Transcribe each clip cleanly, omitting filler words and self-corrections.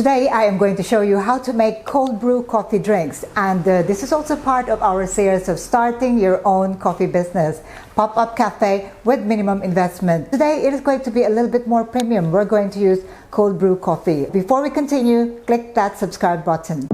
Today I am going to show you how to make cold brew coffee drinks, and this is also part of our series of starting your own coffee business, pop-up cafe with minimum investment. Today it is going to be a little bit more premium. We're going to use cold brew coffee. Before we continue, click that subscribe button.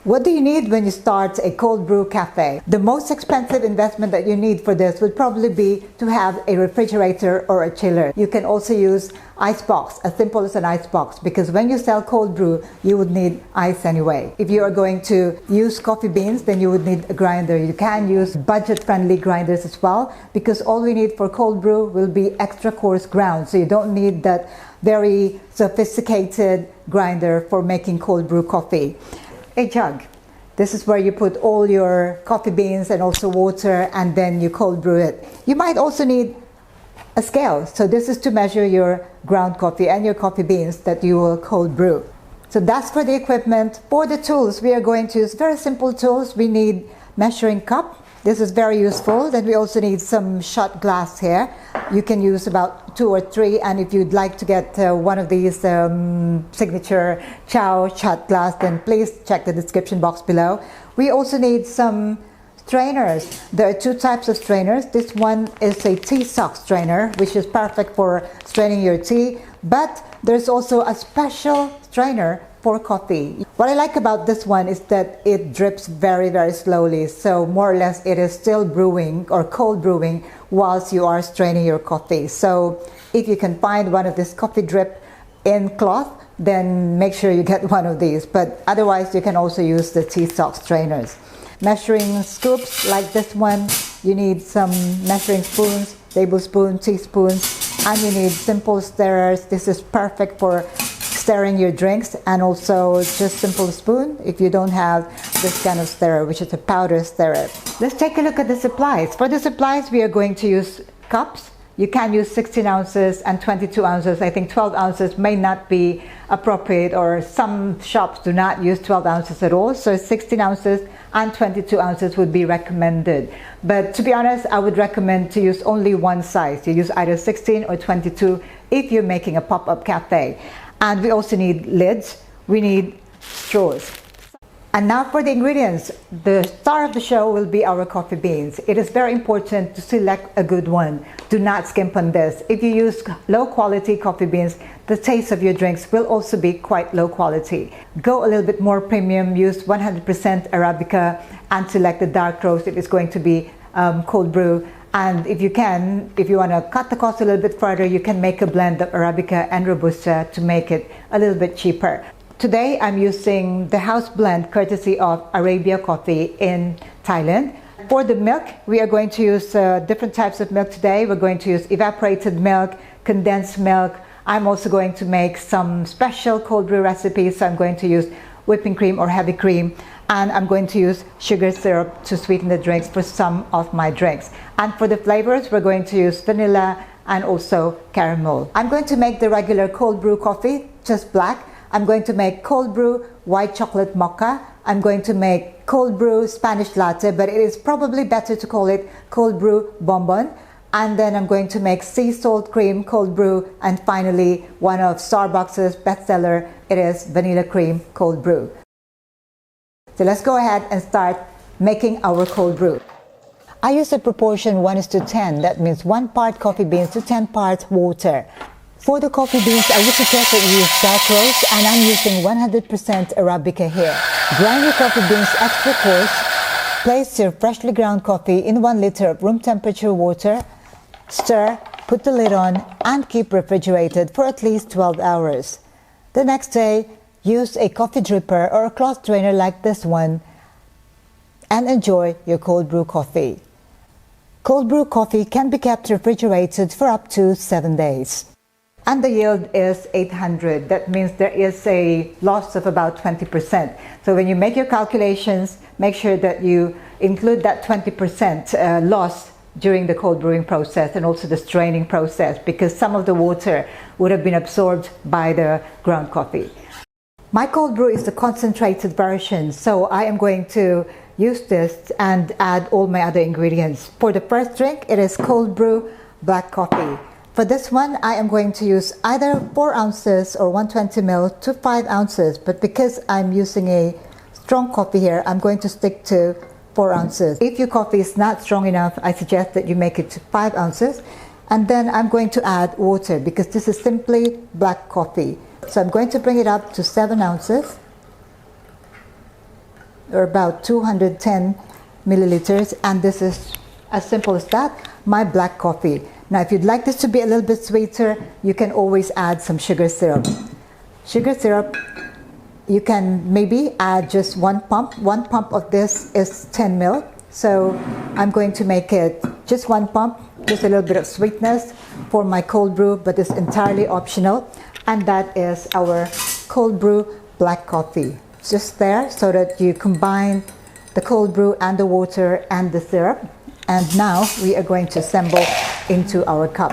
What do you need when you start a cold brew cafe? The most expensive investment that you need for this would probably be to have a refrigerator or a chiller. You can also use ice box, as simple as an ice box, because when you sell cold brew, you would need ice anyway. If you are going to use coffee beans, then you would need a grinder. You can use budget-friendly grinders as well, because all we need for cold brew will be extra coarse ground. So you don't need that very sophisticated grinder for making cold brew coffee. A jug. This is where you put all your coffee beans and also water, and then you cold brew it. You might also need a scale. So this is to measure your ground coffee and your coffee beans that you will cold brew. So that's for the equipment. For the tools, we are going to use very simple tools. We need measuring cup. This is very useful. Then we also need some shot glass here. You can use about 2 or 3, and if you'd like to get one of these signature Chao shot glass, then please check the description box below. We also need some strainers. There are 2 types of strainers. This one is a tea sock strainer, which is perfect for straining your tea, but there's also a special strainer for coffee. What I like about this one is that it drips very, very slowly. So more or less it is still brewing or cold brewing whilst you are straining your coffee. So if you can find one of this coffee drip in cloth, then make sure you get one of these. But otherwise you can also use the tea sock strainers. Measuring scoops like this one, you need some measuring spoons, tablespoon, teaspoons, and you need simple stirrers. This is perfect for stirring your drinks, and also just simple spoon if you don't have this kind of stirrer, which is a powder stirrer. Let's take a look at the supplies. For the supplies, we are going to use cups. You can use 16 ounces and 22 ounces. I think 12 ounces may not be appropriate, or some shops do not use 12 ounces at all. So 16 ounces and 22 ounces would be recommended. But to be honest, I would recommend to use only one size. You use either 16 or 22 if you're making a pop-up cafe. And we also need lids. We need straws. And now for the ingredients. The star of the show will be our coffee beans. It is very important to select a good one. Do not skimp on this. If you use low quality coffee beans, the taste of your drinks will also be quite low quality. Go a little bit more premium. Use 100% Arabica and select the dark roast if it's going to be cold brew. And if you want to cut the cost a little bit further, you can make a blend of Arabica and Robusta to make it a little bit cheaper. Today I'm using the house blend courtesy of Arabia Coffee in Thailand. For the milk, we are going to use different types of milk today. We're going to use evaporated milk, condensed milk. I'm also going to make some special cold brew recipes. So I'm going to use whipping cream or heavy cream, and I'm going to use sugar syrup to sweeten the drinks for some of my drinks. And for the flavors, we're going to use vanilla and also caramel. I'm going to make the regular cold brew coffee, just black. I'm going to make cold brew white chocolate mocha. I'm going to make cold brew Spanish latte, but it is probably better to call it cold brew bonbon. And then I'm going to make sea salt cream cold brew, and finally one of Starbucks' bestseller, it is vanilla cream cold brew. So let's go ahead and start making our cold brew. I use a proportion 1:10. That means 1 part coffee beans to 10 parts water. For the coffee beans, I would suggest that you use dark roast, and I'm using 100% Arabica here. Grind your coffee beans extra coarse. Place your freshly ground coffee in 1 liter of room temperature water. Stir, put the lid on, and keep refrigerated for at least 12 hours. The next day, use a coffee dripper or a cloth strainer like this one, and enjoy your cold brew coffee. Cold brew coffee can be kept refrigerated for up to 7 days. And the yield is 800. That means there is a loss of about 20%. So when you make your calculations, make sure that you include that 20% loss during the cold brewing process and also the straining process, because some of the water would have been absorbed by the ground coffee. My cold brew is the concentrated version, so I am going to use this and add all my other ingredients. For the first drink, it is cold brew black coffee. For this one, I am going to use either 4 ounces or 120 ml to 5 ounces. But because I'm using a strong coffee here, I'm going to stick to 4 ounces. If your coffee is not strong enough, I suggest that you make it to 5 ounces. And then I'm going to add water because this is simply black coffee. So I'm going to bring it up to 7 ounces, or about 210 milliliters. And this is as simple as that, my black coffee. Now, if you'd like this to be a little bit sweeter, you can always add some sugar syrup. Sugar syrup, you can maybe add just 1 pump. 1 pump of this is 10 ml. So I'm going to make it just 1 pump, just a little bit of sweetness for my cold brew, but it's entirely optional. And that is our cold brew black coffee. Just there so that you combine the cold brew and the water and the syrup. And now we are going to assemble into our cup.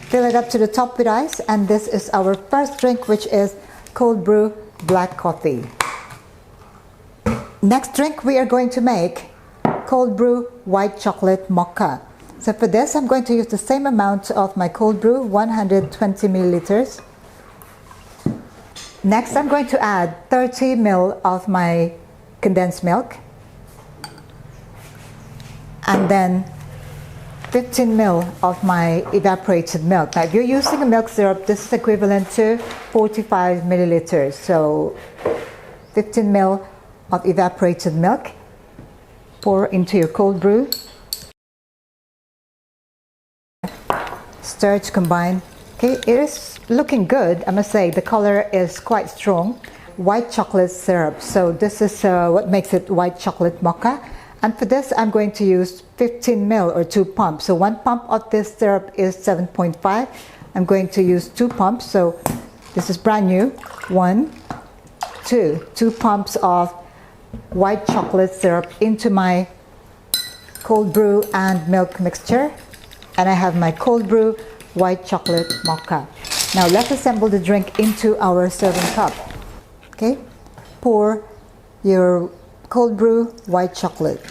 Fill it up to the top with ice, and this is our first drink, which is cold brew black coffee. Next drink we are going to make cold brew white chocolate mocha. So for this, I'm going to use the same amount of my cold brew, 120 milliliters. Next, I'm going to add 30 ml of my condensed milk, and then 15 ml of my evaporated milk. Now, if you're using a milk syrup, this is equivalent to 45 milliliters. So 15 ml of evaporated milk. Pour into your cold brew. Stir to combine. Okay, it is looking good. I must say the color is quite strong. White chocolate syrup. So this is what makes it white chocolate mocha. And for this, I'm going to use 15 ml or 2 pumps. So 1 pump of this syrup is 7.5. I'm going to use 2 pumps. So this is brand new. 1, 2. 2 pumps of white chocolate syrup into my cold brew and milk mixture. And I have my cold brew white chocolate mocha. Now let's assemble the drink into our serving cup. Okay, pour your cold brew white chocolate.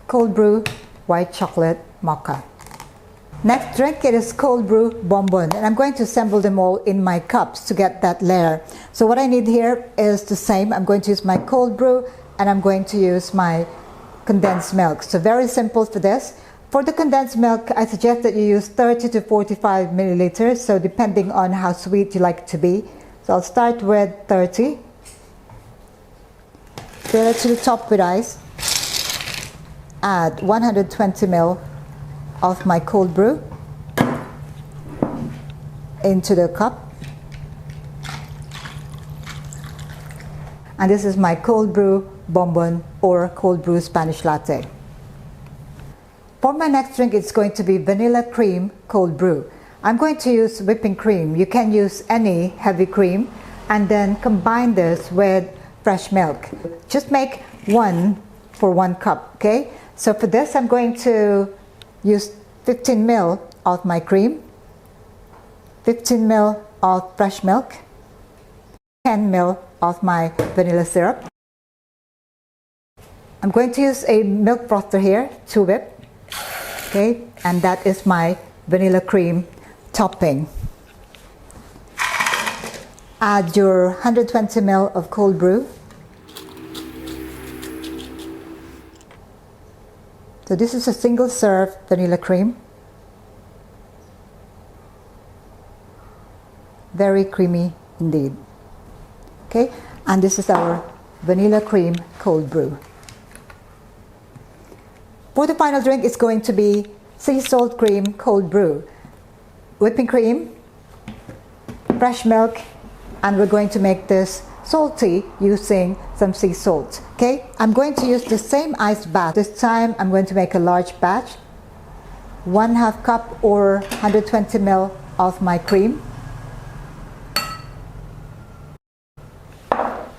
Cold brew white chocolate mocha. Next drink, it is cold brew bonbon, and I'm going to assemble them all in my cups to get that layer. So what I need here is the same. I'm going to use my cold brew and I'm going to use my condensed milk. So very simple for this. For the condensed milk, I suggest that you use 30 to 45 milliliters, so depending on how sweet you like it to be. So I'll start with 30. Fill it to the top with ice. Add 120 ml of my cold brew into the cup. And this is my cold brew bonbon or cold brew Spanish latte. For my next drink, it's going to be vanilla cream cold brew. I'm going to use whipping cream. You can use any heavy cream and then combine this with fresh milk. Just make 1 for 1 cup, okay? So for this, I'm going to use 15 ml of my cream, 15 ml of fresh milk, 10 ml of my vanilla syrup. I'm going to use a milk frother here to whip. Okay, and that is my vanilla cream topping. Add your 120 ml of cold brew. So this is a single serve vanilla cream. Very creamy indeed. Okay, and this is our vanilla cream cold brew. For the final drink, it's going to be sea salt cream cold brew. Whipping cream, fresh milk, and we're going to make this salty using some sea salt. Okay, I'm going to use the same ice bath. This time I'm going to make a large batch. 1/2 cup or 120 ml of my cream.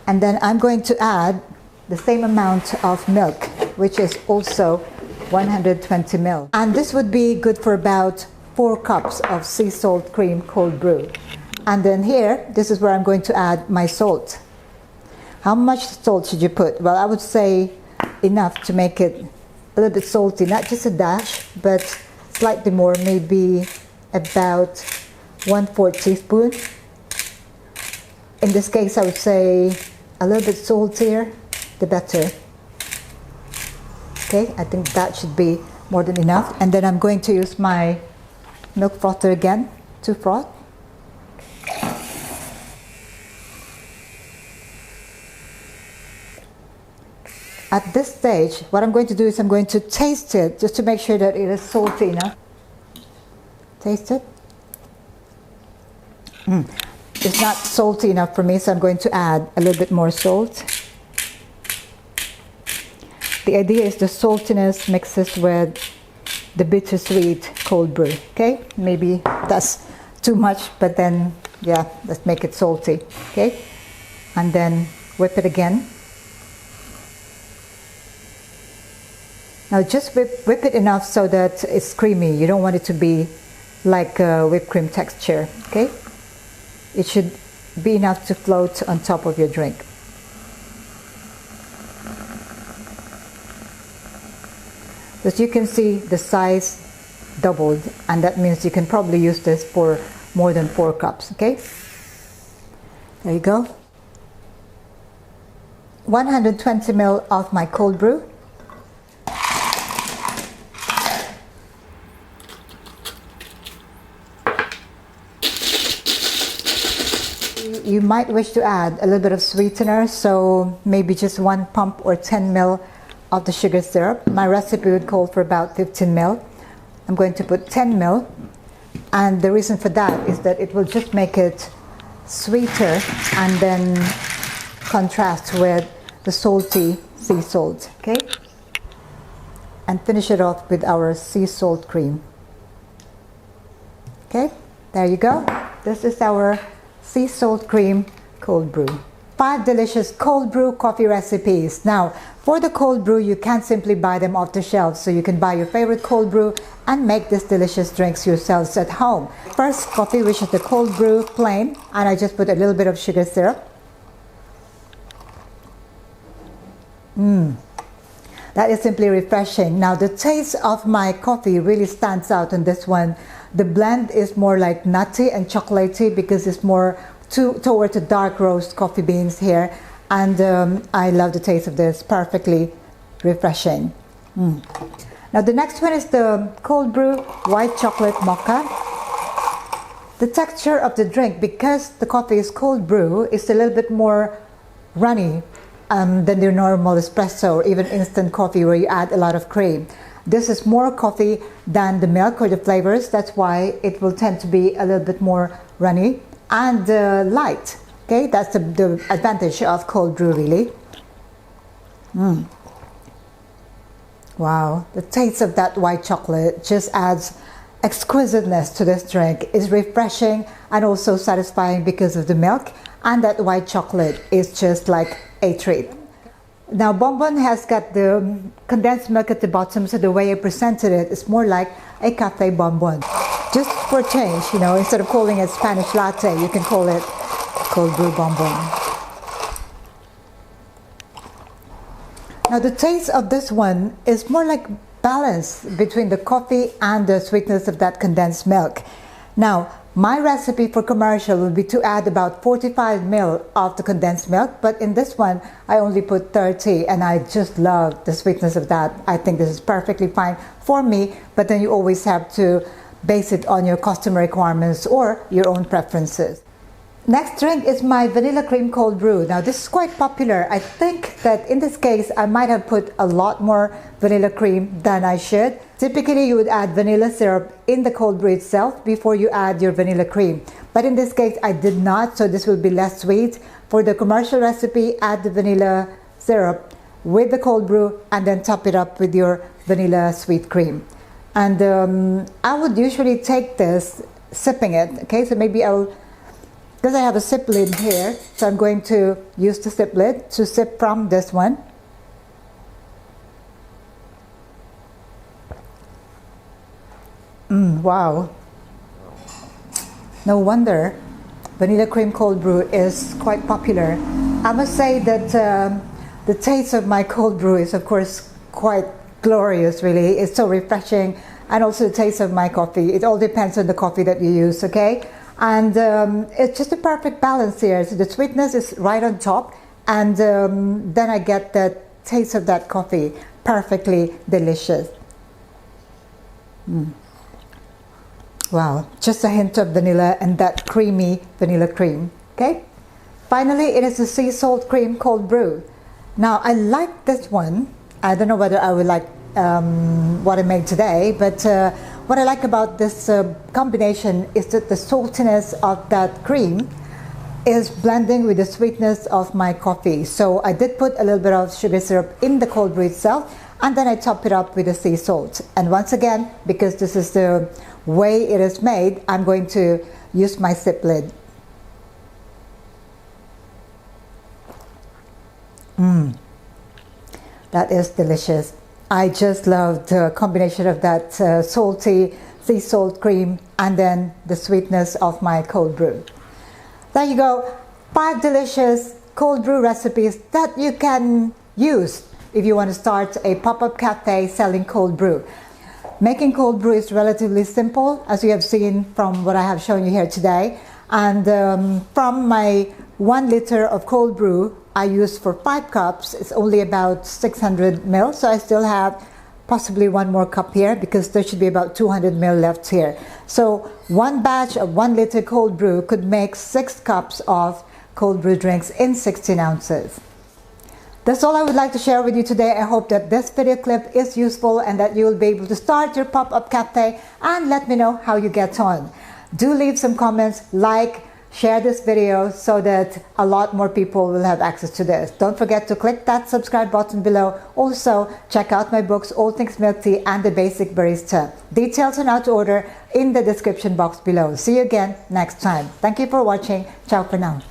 And then I'm going to add the same amount of milk, which is also 120 ml. And this would be good for about 4 cups of sea salt cream cold brew. And then here, this is where I'm going to add my salt. How much salt should you put? Well, I would say enough to make it a little bit salty, not just a dash, but slightly more, maybe about 1/4 teaspoon. In this case, I would say a little bit saltier, the better. Okay, I think that should be more than enough. And then I'm going to use my milk frother again to froth. At this stage, what I'm going to do is I'm going to taste it just to make sure that it is salty enough. Taste it. It's not salty enough for me, so I'm going to add a little bit more salt. The idea is the saltiness mixes with the bittersweet cold brew. Okay, maybe that's too much, but then yeah, let's make it salty. Okay, and then whip it again. Now just whip it enough so that it's creamy. You don't want it to be like a whipped cream texture, okay? It should be enough to float on top of your drink. As you can see, the size doubled, and that means you can probably use this for more than 4 cups, okay? There you go. 120 ml of my cold brew. You might wish to add a little bit of sweetener, so maybe just 1 pump or 10 ml of the sugar syrup. My recipe would call for about 15 ml. I'm going to put 10 ml, and the reason for that is that it will just make it sweeter and then contrast with the salty sea salt, okay? And finish it off with our sea salt cream. Okay, there you go. This is our sea salt cream cold brew. 5 delicious cold brew coffee recipes. Now, for the cold brew, you can't simply buy them off the shelf, so you can buy your favorite cold brew and make these delicious drinks yourselves at home. First coffee, which is the cold brew plain, and I just put a little bit of sugar syrup. That is simply refreshing. Now, the taste of my coffee really stands out in this one. The blend is more like nutty and chocolatey because it's more toward the dark roast coffee beans here. And I love the taste of this, perfectly refreshing. Now the next one is the cold brew white chocolate mocha. The texture of the drink, because the coffee is cold brew, is a little bit more runny than your normal espresso or even instant coffee where you add a lot of cream. This is more coffee than the milk or the flavors. That's why it will tend to be a little bit more runny and light. Okay, that's the advantage of cold brew, really. Wow, the taste of that white chocolate just adds exquisiteness to this drink. It's refreshing and also satisfying because of the milk, and that white chocolate is just like a treat. Now, Bonbon has got the condensed milk at the bottom, so the way I presented it is more like a cafe bonbon. Just for change, you know, instead of calling it Spanish latte, you can call it cold brew bonbon. Now, the taste of this one is more like balance between the coffee and the sweetness of that condensed milk. Now, my recipe for commercial would be to add about 45 ml of the condensed milk, but in this one, I only put 30, and I just love the sweetness of that. I think this is perfectly fine for me, but then you always have to base it on your customer requirements or your own preferences. Next drink is my vanilla cream cold brew. Now this is quite popular. I think that in this case, I might have put a lot more vanilla cream than I should. Typically, you would add vanilla syrup in the cold brew itself before you add your vanilla cream. But in this case, I did not, so this will be less sweet. For the commercial recipe, add the vanilla syrup with the cold brew and then top it up with your vanilla sweet cream. And I would usually take this sipping it, okay? So maybe because I have a sip lid here, so I'm going to use the sip lid to sip from this one. Wow. No wonder vanilla cream cold brew is quite popular. I must say that the taste of my cold brew is of course quite glorious, really. It's so refreshing, and also the taste of my coffee. It all depends on the coffee that you use, okay? And it's just a perfect balance here. So the sweetness is right on top, and then I get the taste of that coffee. Perfectly delicious. Wow, just a hint of vanilla and that creamy vanilla cream, okay? Finally, it is the sea salt cream cold brew. Now, I like this one. I don't know whether I would like what I made today, but what I like about this combination is that the saltiness of that cream is blending with the sweetness of my coffee. So I did put a little bit of sugar syrup in the cold brew itself, and then I top it up with the sea salt. And once again, because this is the way it is made, I'm going to use my sip lid. That is delicious. I just love the combination of that salty sea salt cream and then the sweetness of my cold brew. There you go, 5 delicious cold brew recipes that you can use if you want to start a pop-up cafe selling cold brew. Making cold brew is relatively simple, as you have seen from what I have shown you here today. And from my 1 liter of cold brew I use for 5 cups, it's only about 600 ml, so I still have possibly 1 more cup here because there should be about 200 ml left here. So 1 batch of 1 liter cold brew could make 6 cups of cold brew drinks in 16 ounces. That's all I would like to share with you today. I hope that this video clip is useful and that you will be able to start your pop-up cafe, and let me know how you get on. Do leave some comments, like, share this video so that a lot more people will have access to this. Don't forget to click that subscribe button below. Also, check out my books, All Things Milk Tea and The Basic Barista. Details on how to order in the description box below. See you again next time. Thank you for watching. Ciao for now.